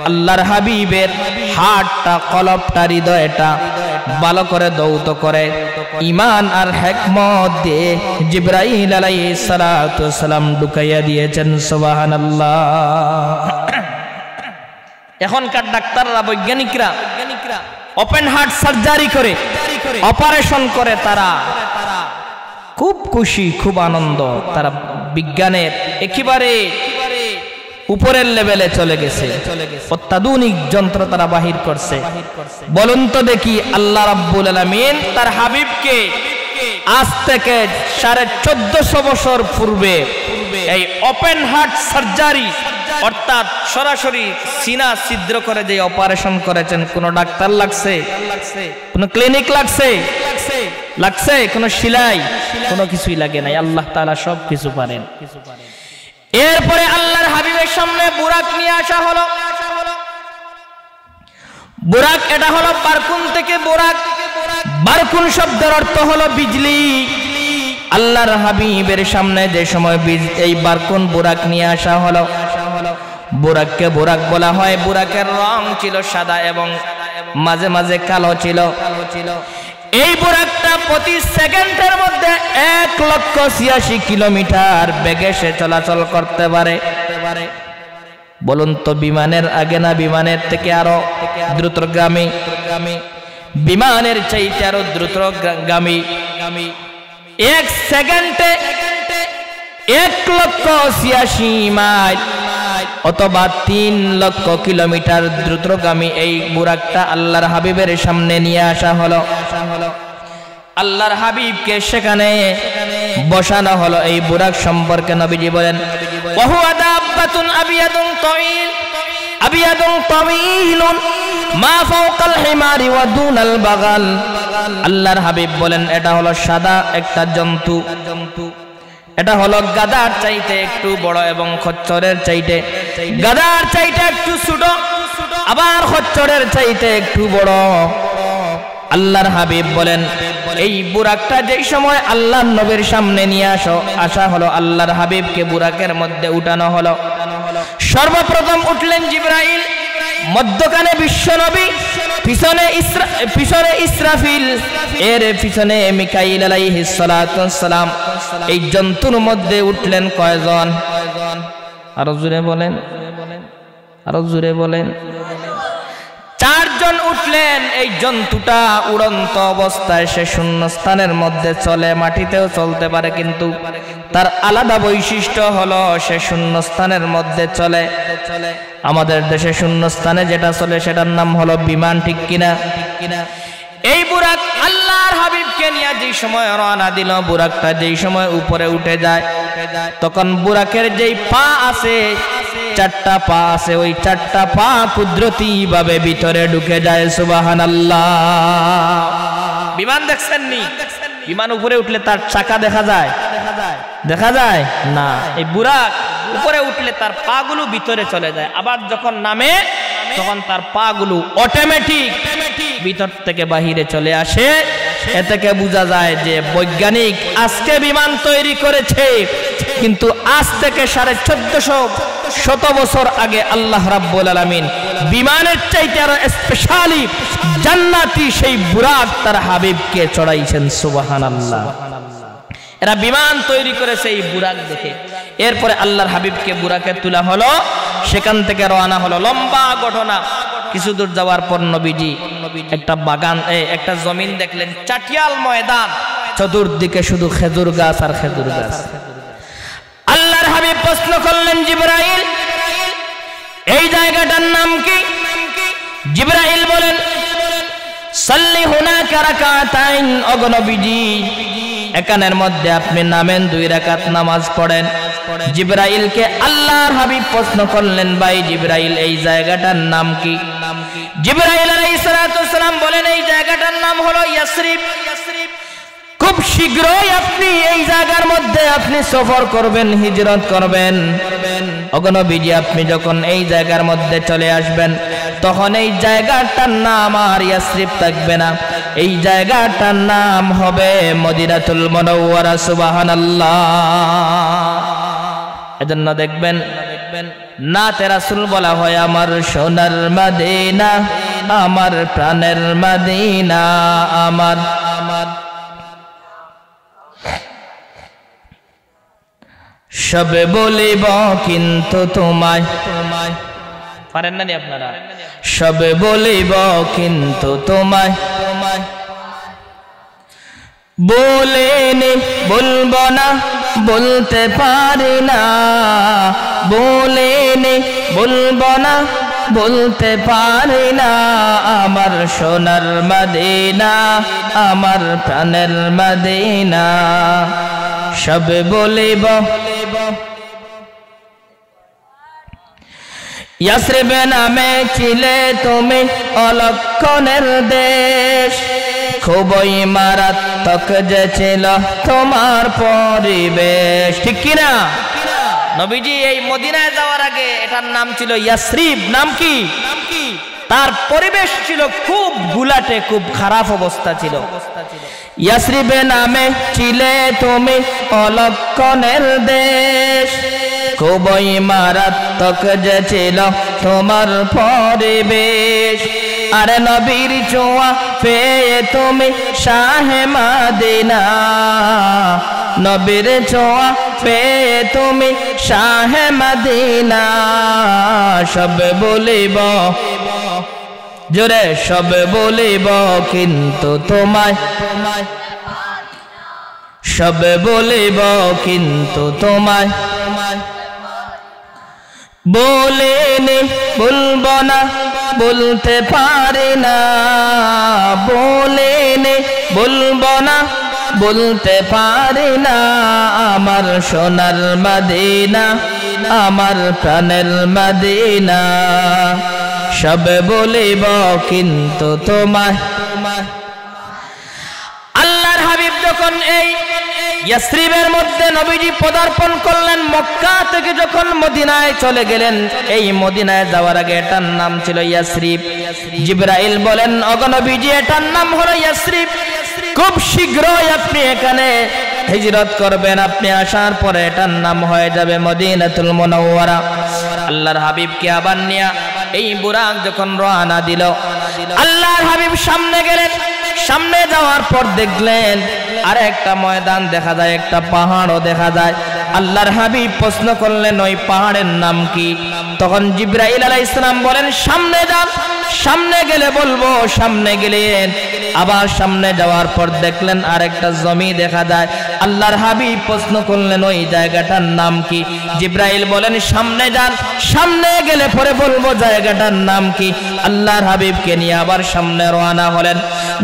আল্লাহর হাবিবের হাতটা, কলবটা, হৃদয়টা ভালো করে দৌত করে ঈমান আর হিকমত দিয়ে জিবরাইল আলাইহিস সালাতু ওয়াস সালাম ঢুকাইয়া দিয়েছেন। সুবহানাল্লাহ। এখনকার ডাক্তাররা, বৈজ্ঞানিকরা ওপেন হার্ট সার্জারি করে, অপারেশন করে, তারা খুব খুশি, খুব আনন্দ। তারা বিজ্ঞানের একেবারে উপরের লেভেলে চলে গেছে, অত্যাধুনিক যন্ত্র তারা বাহির করছে। বলুন তো দেখি, আল্লাহ রাব্বুল আলামিন তার হাবিবকে আজ থেকে 1450 বছর পূর্বে এই ওপেন হার্ট সার্জারি অর্থাৎ সরাসরি সিনা ছিদ্র করে যে অপারেশন করেছেন, কোন ডাক্তার লাগছে? কোন ক্লিনিক লাগছে? কোন সেলাই? কোনো কিছুই লাগে নাই। আল্লাহ তাআলা সব কিছু পারেন। এরপরে আল্লাহর হাবিবের সামনে বুরাক নিয়ে আসা হলো। বুরাক, এটা হলো বারকুন থেকে বুরাক। বারকুন শব্দের অর্থ হলো বিজলি। আল্লাহর হাবিবের সামনে যে সময় এই বারকুন বুরাক নিয়ে আসা হলো, বুরাককে বুরাক বলা হয়। বুরাকের রং ছিল সাদা এবং মাঝে মাঝে কালো ছিল। এই বুরাকটা প্রতি সেকেন্ডের মধ্যে 1,86,000 কিলোমিটার বেগে সে চলাচল করতে পারে। বলুন তো বিমানের আগে না বিমানের থেকে আরো দ্রুতগামী? বিমানের চাইতে আরো দ্রুতগামী। 1 সেকেন্ডে 1,86,000 মাইল অথবা 3 লক্ষ কিলোমিটার দ্রুতগামী এই বুরাকটা আল্লাহর হাবিবের সামনে নিয়ে আসা হলো। আল্লাহর হাবিবকে সেখানে বসানো হলো। এই বুরাক সম্পর্কে নবীজি বলেন, ওয়াহুয়া দাব্বাতুন আবিয়াদুন তাওয়ীলুন মা ফাওকাল হিমারি ওয়া দুনাল বাগাল। আল্লাহর হাবিব বলেন, এটা হলো সাদা একটা জন্তু। এটা হলো গাধার চাইতে একটু বড় এবং খচ্চরের চাইতে, গাধার চাইতে একটু ছোট, আবার খচ্চরের চাইতে একটু বড়। আল্লাহর হাবিব বলেন, এই বুরাকটা যেই সময় আল্লাহর নবীর সামনে নিয়ে আসা হলো, আল্লাহর হাবিবকে বুরাকের মধ্যে উঠানো হলো। সর্বপ্রথম উঠলেন জিবরাইল, মধ্যখানে বিশ্বনবী, পিছনে ইসরাফিল, এর পিছনে মিকাইল আলাইহিস সালাতু ওয়াস সালাম। এই জন্তুর মধ্যে উঠলেন কয়জন? আরো জোরে বলেন, আরো জোরে বলেন। 4 জন উঠলেন। এই জন্তুটা উড়ন্ত অবস্থায় সে শূন্যস্থানের মধ্যে চলে, মাটিতেও চলতে পারে, কিন্তু তার আলাদা বৈশিষ্ট্য হলো সে শূন্যস্থানের মধ্যে চলে। আমাদের দেশে শূন্যস্থানে যেটা চলে সেটার নাম হলো বিমান, ঠিক কিনা? এই বুরাক আল্লাহর হাবিবকে নিয়ে যেই সময় রওনা দিল, বুরাকটা যেই সময় উপরে উঠে যায়, তখন বুরাকের যেই পা আছে, 4টা পা আছে, ওই 4টা পা কুদরতি ভাবে ভিতরে ঢুকে যায়। সুবহানাল্লাহ। বিমান দেখছেন নি? বিমান উপরে উঠলে তার চাকা দেখা যায়? দেখা যায় না। এই বুরাক উপরে উঠলে তার পা গুলো ভিতরে চলে যায়, আবার যখন নামে তখন তার পা গুলো অটোমেটিক ভিতর থেকে বাহিরে চলে আসে। এ থেকে বোঝা যায় যে বৈজ্ঞানিক আজকে বিমান তৈরি করেছে, কিন্তু আজ থেকে 1450 বছর আগে আল্লাহ রাব্বুল আলামিন বিমানের চাইতে আরো স্পেশালি জান্নাতি সেই বুরাক তার হাবিবকে চড়াইছেন। সুবহানাল্লাহ। এরা বিমান তৈরি করেছে এই বুরাক দেখে। এরপরে আল্লাহর হাবিবকে বুরাকে তোলা হলো, সেখান থেকে রওনা হলো। লম্বা ঘটনা। কিছু দূর যাওয়ার পর নবীজি একটা বাগান, একটা জমিন দেখলেন, চাটিয়াল ময়দান, চতুর্দিকে শুধু খেজুর গাছ আর খেজুর গাছ। আল্লাহর হাবিব প্রশ্ন করলেন, জিবরাইল, এই জায়গাটার নাম কি? জিবরাইল বলেন, সাল্লি হুনাকা রাকাতাইন। ওগো নবীজি, এখানের মধ্যে আপনি নামেন, 2 রাকাত নামাজ পড়েন। জিবরাইলকে আল্লাহর হাবিব প্রশ্ন করলেন, ভাই জিবরাইল, এই জায়গাটার নাম কি? জিবরাইল আলাইহিস সালাতু ওয়াস সালাম বলেন, এই জায়গাটার নাম হলো ইয়াসরিব। খুব শীঘ্রই আপনি এই জায়গার মধ্যে আপনি সফর করবেন, হিজরত করবেন। ওগো নবীজি, আপনি যখন এই জায়গার মধ্যে চলে আসবেন, তখন এই জায়গাটার নাম আর ইয়াসরিব থাকবে না, এই জায়গাটার নাম হবে মদিনাতুল মুনাওয়ারা। সুবহানাল্লাহ। এজন্য দেখবেন নাতে রাসূল বলা হয়, আমার সোনার মদিনা, আমার প্রাণের মদিনা, আমার সবে বলিব কিন্তু তোমায়। পারেন না আপনারা? সবে বলিব কিন্তু তোমায়, বলেনি বলবো না, বলতে পারি না, বলেনি বলবো না, বলতে পারি না, আমার সোনার মদিনা, আমার প্রাণের মদিনা, সবে বলিব। ইয়াসরিব নামে ছিলে তুমি অলক্ষণের দেশ, খুবই মারাত্মক যে ছিল তোমার পরিবেশ, ঠিক কিনা? নবীজি এই মদিনায় যাওয়ার আগে এটার নাম ছিল ইয়াসরিব। নাম কি? তার পরিবেশ ছিল খুব গুলাটে, খুব খারাপ অবস্থা ছিল। ইয়াসরিবে নামে ছিলে তুমি অলক্ষণের দেশ, খুবই মারাত্মক যে ছিল তোমার পরিবেশ। আরে নবীর ছোঁয়া পেয়ে তুমি শাহে মদিনা, নবীর ছোঁয়া পেয়ে তুমি শাহে মদিনা। সব বলিব জোরে, সব বলিব কিন্তু তোমায়, সব বলিব কিন্তু তোমায় বলিনি, বলব না, বলতে পারি না, বলিনি, বলব না, বলতে পারি না। আমার সোনার মদিনা, আমার প্রাণের মদিনা, সব বলিব কিন্তু তোমায়। আল্লাহর হাবিব যখন এই ইয়াসরিবের মধ্যে নবীজি পদার্পণ করলেন, মক্কা থেকে যখন মদিনায় চলে গেলেন, এই মদিনায় যাওয়ার আগে এটার নাম ছিল ইয়াসরিব। জিবরাইল বলেন, ওগো নবীজি এটার নাম হলো ইয়াসরিব, খুব শীঘ্রই আপনি এখানে হিজরত করবেন, আপনি আসার পরে এটার নাম হয়ে যাবে মদিনাতুল মুনাওয়ারা। আল্লাহর হাবিবকে আবার নিয়ে এই বুরাক যখন রওনা দিল, আল্লাহর হাবিব সামনে গেলেন। সামনে যাওয়ার পর দেখলেন আর একটা ময়দান দেখা যায়, একটা পাহাড়ও দেখা যায়। আল্লাহর হাবিব প্রশ্ন করলেন, ওই পাহাড়ের নাম কি? তখন জিবরাইল আলাইহিস সালাম বলেন, সামনে যান। সামনে গেলে বলবো। সামনে গেলেন, আবার সামনে যাওয়ার পর দেখলেন আর একটা জমি দেখা যায়। আল্লাহর হাবিব প্রশ্ন করলেন, ওই জায়গাটার নাম কি? জিবরাইল বলেন, সামনে যান। সামনে গেলে পরে বলবো জায়গাটার নাম কি। আল্লাহর হাবিবকে নিয়ে আবার সামনে রওনা হলেন।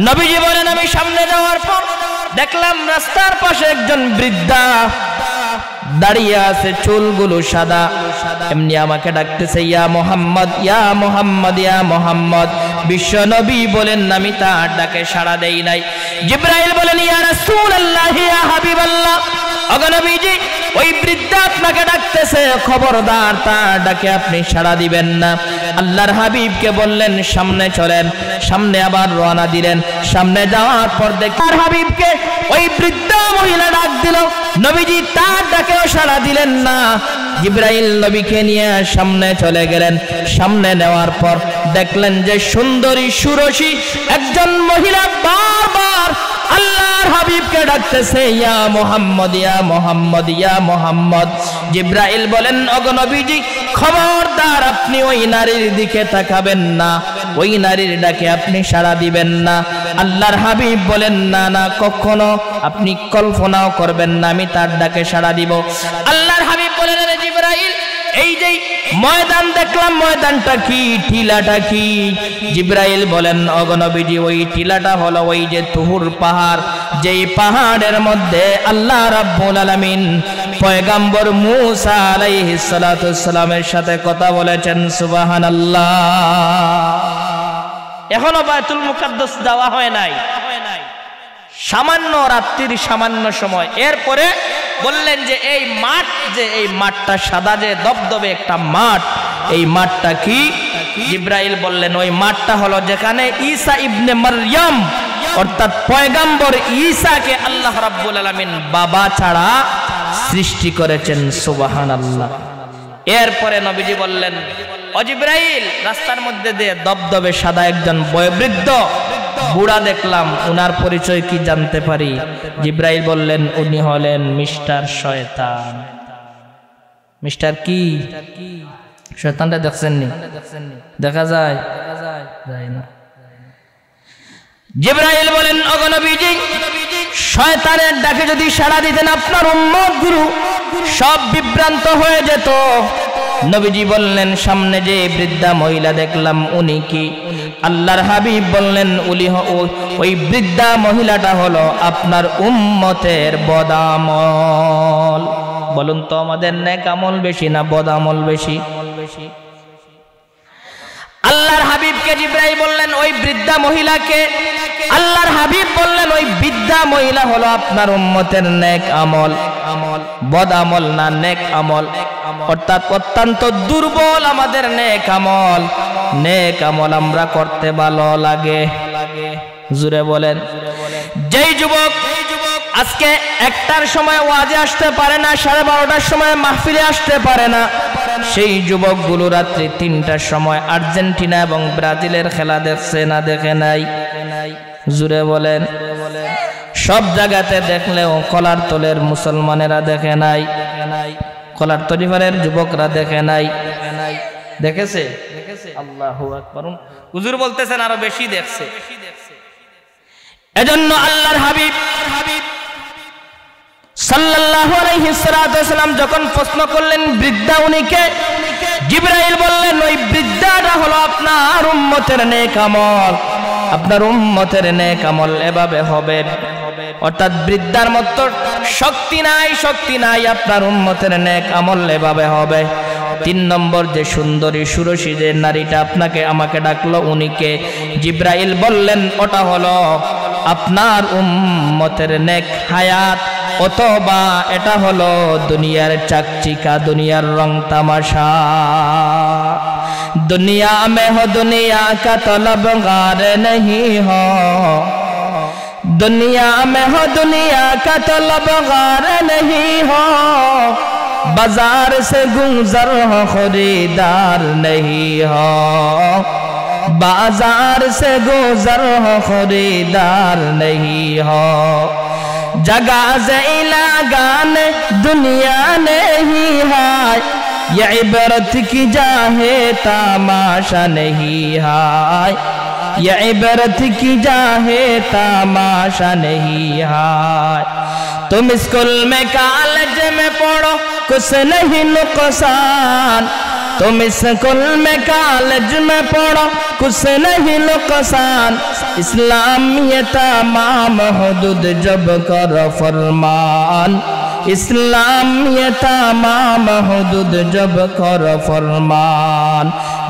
নবীজি বলেন, আমি সামনে যাওয়ার পর দেখলাম রাস্তার পাশে একজন বৃদ্ধা দাঁড়িয়ে আছে, চুলগুলো সাদা, এমনি আমাকে ডাকতেছে, ইয়া মুহাম্মদ, ইয়া মুহাম্মদ, ইয়া মুহাম্মদ। বিশ্ব নবী বলেন, আমি তার ডাকে সাড়া দেই নাই। জিবরাইল বলেন, ইয়া রাসূলুল্লাহ, ইয়া হাবিবাল্লাহ, ওগো নবীজি ওই বৃদ্ধা আপনাকে ডাকতেছে, খবরদার তার ডাকে আপনি সাড়া দিবেন না। আল্লাহর হাবিবকে বললেন, সামনে চলেন। সামনে আবার রওনা দিলেন। সামনে যাওয়ার পর দেখলেন হাবিবকে ওই বৃদ্ধা মহিলা ডাক দিল, নবীজি তার ডাকেও সাড়া দিলেন না। জিবরাইল নবীকে নিয়ে সামনে চলে গেলেন। সামনে নেওয়ার পর দেখলেন যে সুন্দরী সুরসী একজন মহিলা বারবার আল্লাহর হাবিবকে ডাকতেছে, ইয়া মুহাম্মদ, ইয়া মুহাম্মদ, ইয়া মুহাম্মদ। জিবরাইল বলেন, ওগো নবীজি খবরদার আপনি ওই নারীর দিকে তাকাবেন না, ওই নারীর ডাকে আপনি সাড়া দিবেন না। আল্লাহর হাবিব বলেন, না না, কখনো আপনি কল্পনাও করবেন না আমি তার ডাকে সাড়া দিব। আল্লাহর হাবিব বলেন, জিবরাইল এই যে ময়দান দেখলাম, ময়দানটা কি, টিলাটা কি? জিবরাইল বলেন, ওগো নবীজি ওই টিলাটা হলো ওই যে তুহুর পাহাড়, যেই পাহাড়ের মধ্যে আল্লাহ রাব্বুল আলামিন পয়গম্বর মূসা আলাইহিস সালাতু ওয়াসসালামের সাথে কথা বলেছেন। সুবহানাল্লাহ। এখনো বাইতুল মুকাদ্দাস যাওয়া হয় নাই, সামান্য রাত্রির সামান্য সময়। এরপরে বললেন যে এই মাঠ, যে এই মাঠটা সাদা যে দবদবে একটা মাঠ, এই মাঠটা কি? জিবরাইল বললেন, ওই মাঠটা হলো যেখানে ঈসা ইবনে মারইয়াম অর্থাৎ পয়গম্বর ঈসাকে আল্লাহ রাব্বুল আলামিন বাবা ছাড়া সৃষ্টি করেছেন। সুবহানাল্লাহ। এরপরে নবীজি বললেন, ও জিবরাইল, রাস্তার মধ্যে দিয়ে দবদবে সাদা একজন বয়োবৃদ্ধ বুড়া দেখলাম, উনার পরিচয় কি জানতে পারি? জিবরাইল বললেন, উনি হলেন মিস্টার শয়তান। মিস্টার কি? শয়তানটা দেখছেননি? দেখা যায়? যায় না। জিবরাইল বলেন, ওগো নবীজি শয়তানের ডাকে যদি সাড়া দিতেন আপনার উম্মতগুলো সব বিভ্রান্ত হয়ে যেত। নবীজি বললেন, সামনে যে বৃদ্ধা মহিলা দেখলাম উনি কি? আল্লাহর হাবিব বললেন, ওই বৃদ্ধা মহিলাটা হলো আপনার উম্মতের বদামল। বলুন তো, আমাদের নেক আমল বেশি না বদামল বেশি? আল্লাহর হাবিবকে হাবিবকে জিবরাইল বললেন ওই বৃদ্ধা মহিলাকে, আল্লাহর হাবিব বললেন ওই বৃদ্ধা মহিলা হলো আপনার উম্মতের নেক আমল, বদ আমল না, নেক আমল, অর্থাৎ অত্যন্ত দুর্বল আমাদের নেক আমল। নেক আমল আমরা করতে ভালো লাগে, জুড়ে বলেন। যেই যুবক আজকে 1টার সময় ওয়াজে আসতে পারে না, 12:30টার সময় মাহফিলে আসতে পারে না, সেই যুবকগুলো রাত্রি 3টার সময় আর্জেন্টিনা এবং ব্রাজিলের খেলা দেখছে না দেখে নাই? জুড়ে বলেন। সব জায়গাতে দেখলেও কলার তলের মুসলমানেরা দেখে নাই, কলার তরিফারের যুবকরা দেখে নাই। দেখেছে? আল্লাহু আকবার। হুজুর বলতেছেন আরো বেশি দেখছে। এজন্য আল্লাহর হাবিব সাল্লাল্লাহু আলাইহি সাল্লাম যখন প্রশ্ন করলেন বৃদ্ধা উনিকে, জিবরাইল বললেন ওই বৃদ্ধাটা হলো আপনার উম্মতের নেক আমল, আপনার উম্মতের নেক আমল এভাবে হবে, অর্থাৎ বৃদ্ধার মতো শক্তি নাই, আপনার উম্মতের নেক আমল এভাবে হবে। 3 নম্বর যে সুন্দরী সুরসী যে নারীটা আপনাকে আমাকে ডাকলো উনিকে, জিবরাইল বললেন ওটা হলো আপনার উম্মতের নেক হায়াত, অথবা এটা হলো দুনিয়ার চাকচিকা, দুনিয়ার রং তামাশা। दुनिया में हो दुनिया का तलबगार नहीं हो, दुनिया में हो दुनिया का तलबगार नहीं हो, बाजार से गुजर हो खरीदार नहीं हो, बाजार से गुजर हो खरीदार नहीं हो, जगह से इलागान दुनिया नहीं है, ये इबरत की जाहे तमाशा नहीं है, ये इबरत की जाहे तमाशा नहीं है। तुम स्कूल में कॉलेज में पढ़ो कुछ नहीं नुकसान, तुम स्कूल में कॉलेज में पढ़ो कुछ नहीं नुकसान, इस्लाम ये तमाम हुदूद जब कर फरमान, इस्लाम ये तमाम हुदूद जब कर फरमान,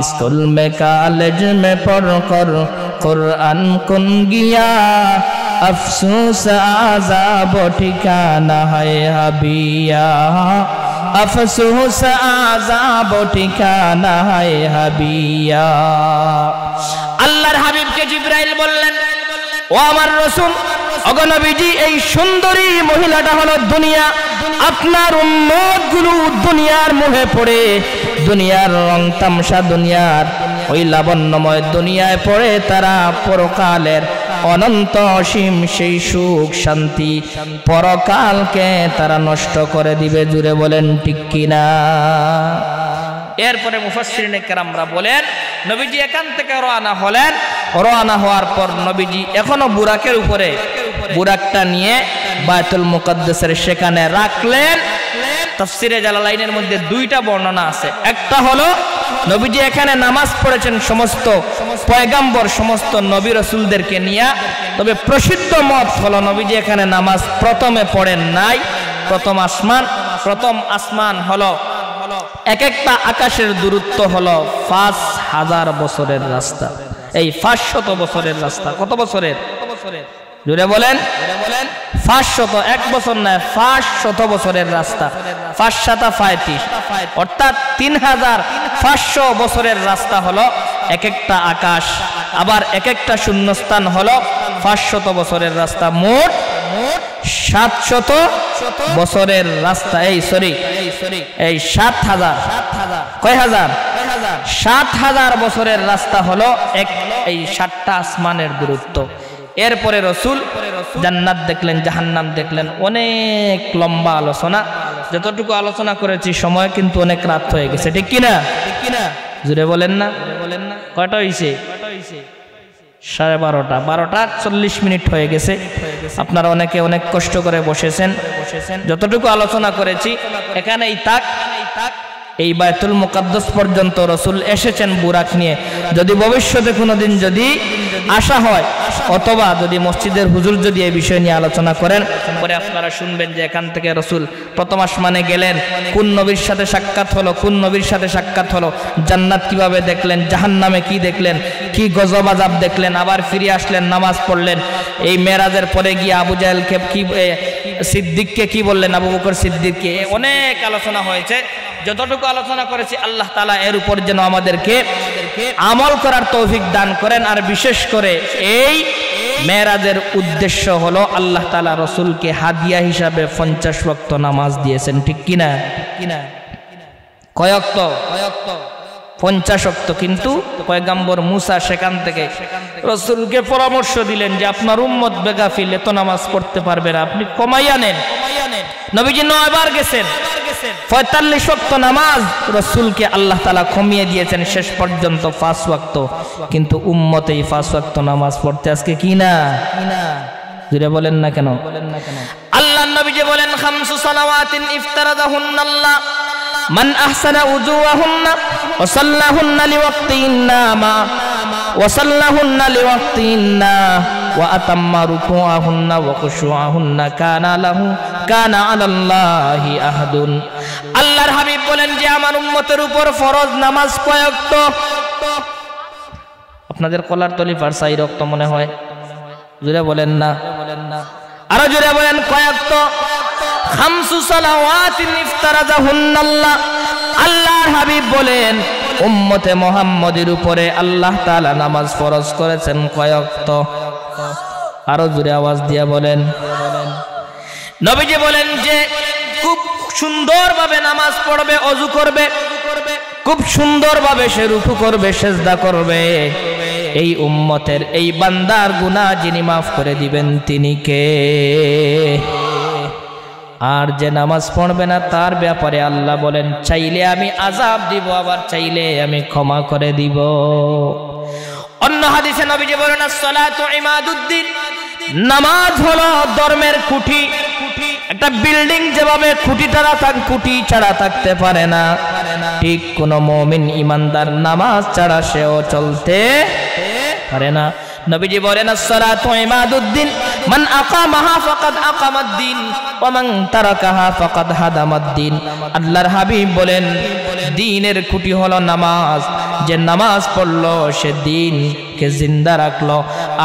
स्कूल में कॉलेज में पढ़ कर कुरान कुन गया, अफसोस आज़ाब ठिकाना है हबिया, अफसोस आज़ाब ठिकाना है हबिया। আল্লাহর হাবিবকে জিবরাইল বললেন ও আমার রাসূল, ওগো নবীজি এই সুন্দরী মহিলাটা হলো দুনিয়া, আপনার উম্মতগুলো দুনিয়ার মোহে পড়ে, দুনিয়ার রং তামসা, দুনিয়ার ওই লাবণ্যময় দুনিয়ায় পড়ে তারা পরকালের অনন্ত অসীম সেই সুখ শান্তি পরকালকে তারা নষ্ট করে দিবে। জুড়ে বলেন ঠিক কিনা? এরপরে মুফাসসিরিনে কেরামরা বলেন নবীজি এখান থেকে রওনা হলেন, রওনা হওয়ার পর নবীজি এখনো বুরাকের উপরে, বুরাকটা নিয়ে বায়তুল মুকাদ্দাসের সেখানে রাখলেন। তাফসিরে জালালাইনের মধ্যে 2টা বর্ণনা আছে। একটা হলো নবীজি এখানে নামাজ পড়েছেন সমস্ত পয়গাম্বর, সমস্ত নবী রাসূলদেরকে নিয়ে, তবে প্রসিদ্ধ মত হলো নবীজি এখানে নামাজ প্রথমে পড়েন নাই। প্রথম আসমান হলো এক একটা আকাশের দূরত্ব হলো 5000 বছরের রাস্তা। এই 500 বছরের রাস্তা কত বছরের? জুড়ে বলেন 500, 1 বছর নয়, 500 বছরের রাস্তা। 5 7 35, অর্থাৎ 3500 বছরের রাস্তা হলো এক একটা আকাশ, আবার এক একটা শূন্যস্থান হলো 500 বছরের রাস্তা, মোট 700 বছরের রাস্তা। এই 7000, কয় হাজার? 7000 বছরের রাস্তা হলো এই 7টা আসমানের দূরত্ব। এরপরে রসুল জান্নাত দেখলেন, জাহান্নাম দেখলেন, অনেক লম্বা আলোচনা। যতটুকু আলোচনা করেছি সময় কিন্তু অনেক রাত হয়ে গেছে, ঠিক কিনা? জুড়ে বলেন না? কয়টা হয়েছে? 12:30, 12:40 হয়ে গেছে। আপনারা অনেকে অনেক কষ্ট করে বসেছেন। যতটুকু আলোচনা করেছি এখানেই থাক। এই বায়তুল মুকাদ্দাস পর্যন্ত রাসূল এসেছেন বুরাক নিয়ে। যদি ভবিষ্যতে কোনোদিন যদি আসা হয় অথবা যদি মসজিদের হুজুর যদি এই বিষয় নিয়ে আলোচনা করেন, পরে আপনারা শুনবেন যে এখান থেকে রাসূল প্রথম আসমানে গেলেন, কোন নবীর সাথে সাক্ষাৎ হলো, কোন নবীর সাথে সাক্ষাৎ হলো, জান্নাত কিভাবে দেখলেন, জাহান্নামে কি দেখলেন, কি গজব আযাব দেখলেন, আবার ফিরে আসলেন, নামাজ পড়লেন। এই মেরাজের পরে গিয়ে আবু জাহেলকে কি সিদ্দিককে কি বললেন, আবু বকর সিদ্দিককে, অনেক আলোচনা হয়েছে। যতটুকু আলোচনা করেছি আল্লাহ তাআলা এর উপর যেন আমাদেরকে আমল করার তৌফিক দান করেন। আর বিশেষ করে এই মেরাজের উদ্দেশ্য হলো আল্লাহ তাআলা রাসূলকে হাদিয়া হিসাবে 50 ওয়াক্ত নামাজ দিয়েছেন, ঠিক কিনা? কয় ওয়াক্ত? 50 ওয়াক্ত। কিন্তু পয়গম্বর মুসা সেখান থেকে রাসূলকে পরামর্শ দিলেন যে আপনার উম্মত বেগাফিল এত নামাজ পড়তে পারবে না, আপনি কমাইয়া নেন। নবীজি 9 বার গেছেন, 45 ওয়াক্ত নামাজ রাসূলকে আল্লাহ তাআলা কমিয়ে দিয়েছেন, শেষ পর্যন্ত 5 ওয়াক্ত। কিন্তু উম্মত এই 5 ওয়াক্ত নামাজ পড়তে আজকে কি না, জুড়ে বলেন না কেন? আল্লাহর নবীজি বলেন খামসু সালাওয়াতিন ইফতারাদাহুন্না আল্লাহ মান আহসানা উজুহুন্না ওয়া সাল্লাহুন্না লিওয়াক্তিহিন্না ওয়া সাল্লাহুন্না লিওয়াক্তিহিন্না ওয়া আতাম্মা রুকুআহুন্না ওয়া খুশুআহুন্না কানা আলাল্লাহি আহদুন। আল্লাহর হাবিব বলেন যে আমার উম্মতের উপর ফরজ নামাজ কয় ওয়াক্ত? আপনাদের কলার তলি পার 4 ওয়াক্ত মনে হয়, জোরে বলেন না, আরো জোরে বলেন কয় ওয়াক্ত? খামসু সালাওয়াতিন ইফতারাদাহুন্না আল্লাহ। আল্লাহর হাবিব বলেন উম্মতে মুহাম্মদের উপরে আল্লাহ তাআলা নামাজ ফরজ করেছেন কয় ওয়াক্ত? আরো জোরে আওয়াজ দিয়া বলেন। নবীজি বলেন যে খুব সুন্দরভাবে নামাজ পড়বে, ওযু করবে, খুব সুন্দরভাবে সে রুকু করবে, সিজদা করবে। এই উম্মতের এই বান্দার গুনাহ যিনি মাফ করে দিবেন তিনি কে? আর যে নামাজ পড়বে না তার ব্যাপারে আল্লাহ বলেন চাইলে আমি আযাব দিব, আবার চাইলে আমি ক্ষমা করে দিব। অন্য হাদিসে নবীজি বলেন as-salatu ইমাদুদ্দিন, নামাজ হলো ধর্মের খুঁটি। একটা বিল্ডিং যেভাবে খুঁটি ছাড়া থাকতে পারে না, ঠিক কোন মুমিন ইমানদার নামাজ ছাড়া সেও চলতে পারে না। নবীজি বলেন as-salatu ইমাদুদ্দিন মান আকামাহা ফাকাদ আকামাদ-দ্বীন ওয়া মান তারাকাহা ফাকাদ হাদামাদ-দ্বীন। আল্লাহর হাবিব বলেন দ্বীনের খুঁটি হলো নামাজ। যে নামাজ পড়লো সে দ্বীনকে জিন্দা রাখলো,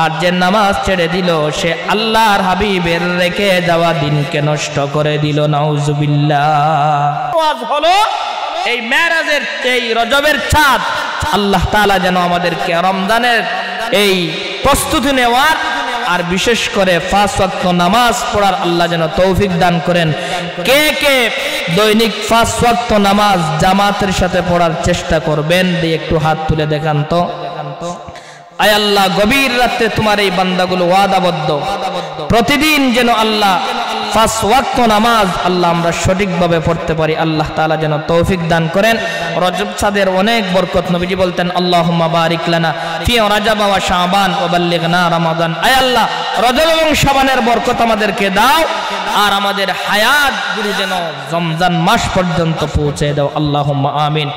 আর যে নামাজ ছেড়ে দিল সে আল্লাহর হাবিবের রেখে যাওয়া দ্বীনকে নষ্ট করে দিল। নাউজুবিল্লাহ। নামাজ হলো এই মেরাজের, এই রজবের চাঁদ। আল্লাহ তাআলা যেন আমাদেরকে রমজানের এই প্রস্তুতি নেওয়ার আর বিশেষ করে 5 ওয়াক্ত নামাজ পড়ার আল্লাহ যেন তৌফিক দান করেন। কে কে দৈনিক 5 ওয়াক্ত নামাজ জামাতের সাথে পড়ার চেষ্টা করবেন দিয়ে একটু হাত তুলে দেখান তো। আয় আল্লাহ, গভীর রাতে তোমার এই বান্দাগুলো ওয়াদাবদ্ধ, প্রতিদিন যেন আল্লাহ 5 ওয়াক্ত নামাজ আল্লাহ আমরা সঠিকভাবে পড়তে পারি। আল্লাহ তাআলা যেন তৌফিক দান করেন। রজব চাঁদের অনেক বরকত। নবীজি বলতেন আল্লাহুম্মা বারিক লানা ফি রজব ওয়া শাবান ওয়া বাল্লিগনা রমাদান। আয় আল্লাহ, রজব এবং শাবানের বরকত আমাদেরকে দাও, আর আমাদের হায়াত গুলো যেন রমজান মাস পর্যন্ত পৌঁছে দাও। আল্লাহুম্মা আমিন।